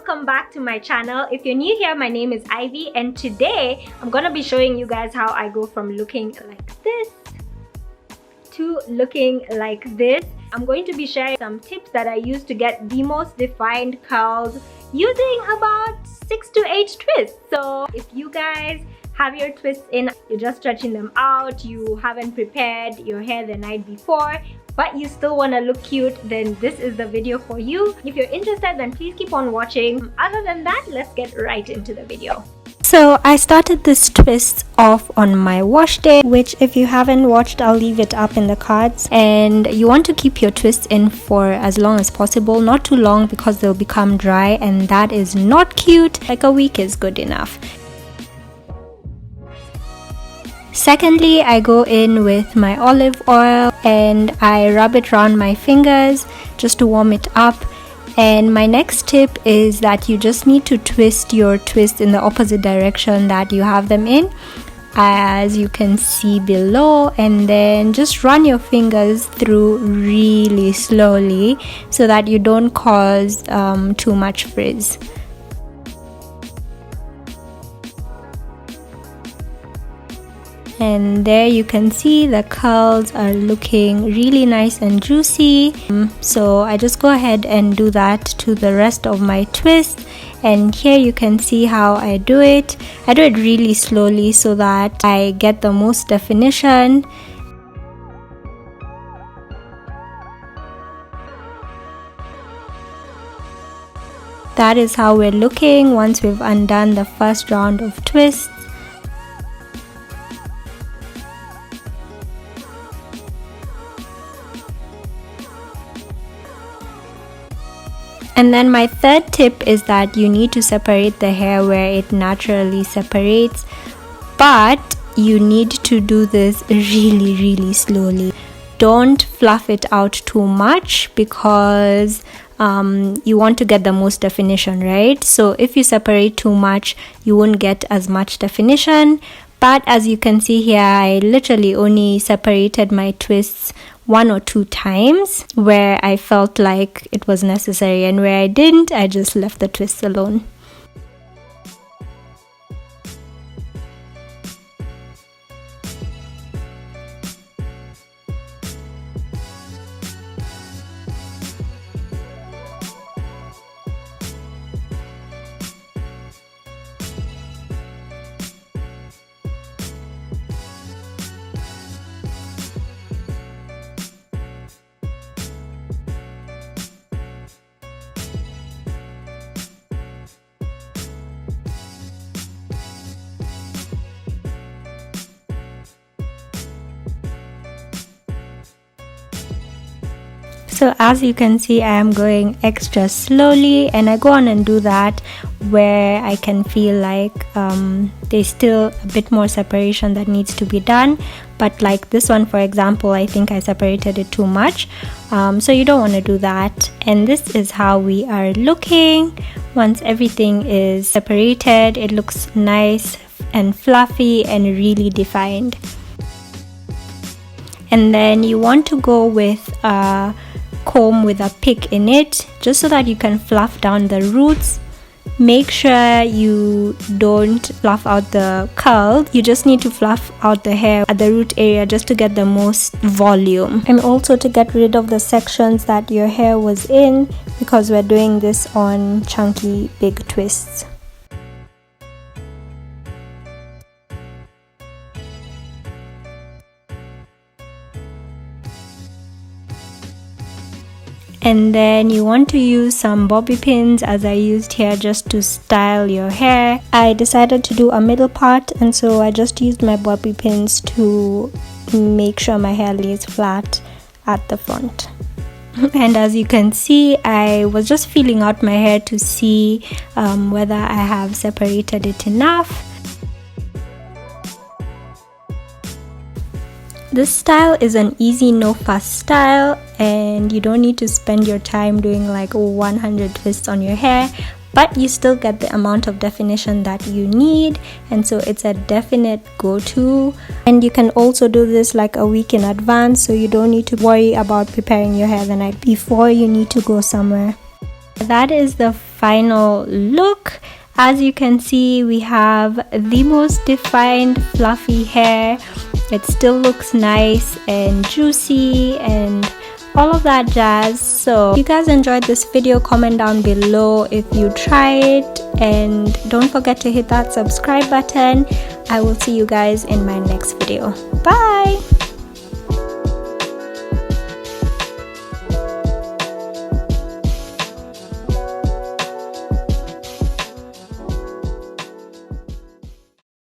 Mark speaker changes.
Speaker 1: welcome back to my channel. If you're new here, my name is Ivy, and today I'm gonna be showing you guys how I go from looking like this to looking like this. I'm going to be sharing some tips that I use to get the most defined curls using about 6 to 8 twists. So if you guys have your twists in, you're just stretching them out, you haven't prepared your hair the night before, but you still want to look cute, then this is the video for you. If you're interested, then please keep on watching. Other than that, let's get right into the video.
Speaker 2: So I started this twist off on my wash day, which if you haven't watched, I'll leave it up in the cards. And you want to keep your twists in for as long as possible, not too long because they'll become dry, and that is not cute. Like a week is good enough. Secondly, I go in with my olive oil and I rub it around my fingers just to warm it up. And my next tip is that you just need to twist your twist in the opposite direction that you have them in, as you can see below, and then just run your fingers through really slowly so that you don't cause too much frizz. And there you can see the curls are looking really nice and juicy. So I just go ahead and do that to the rest of my twist. And here you can see how I do it. I do it really slowly so that I get the most definition. That is how we're looking once we've undone the first round of twists. And then my third tip is that you need to separate the hair where it naturally separates, but you need to do this really slowly. Don't fluff it out too much because you want to get the most definition, right? So if you separate too much, you won't get as much definition. But as you can see here, I literally only separated my twists 1 or 2 times where I felt like it was necessary, and where I didn't, I just left the twists alone. So as you can see, I am going extra slowly, and I go on and do that where I can feel like there's still a bit more separation that needs to be done. But like this one, for example, I think I separated it too much. So you don't want to do that. And this is how we are looking. Once everything is separated, it looks nice and fluffy and really defined. And then you want to go with a comb with a pick in it, just so that you can fluff down the roots. Make sure you don't fluff out the curl. You just need to fluff out the hair at the root area just to get the most volume, and also to get rid of the sections that your hair was in, because we're doing this on chunky big twists. And then you want to use some bobby pins, as I used here, just to style your hair. I decided to do a middle part, and so I just used my bobby pins to make sure my hair lays flat at the front. And as you can see, I was just feeling out my hair to see whether I have separated it enough. This style is an easy no fuss style, and you don't need to spend your time doing like 100 twists on your hair, but you still get the amount of definition that you need, and so it's a definite go-to. And you can also do this like a week in advance, so you don't need to worry about preparing your hair the night before you need to go somewhere. That is the final look. As you can see, we have the most defined fluffy hair. It still looks nice and juicy and all of that jazz. So if you guys enjoyed this video, comment down below if you try it, and don't forget to hit that subscribe button. I will see you guys in my next video. Bye.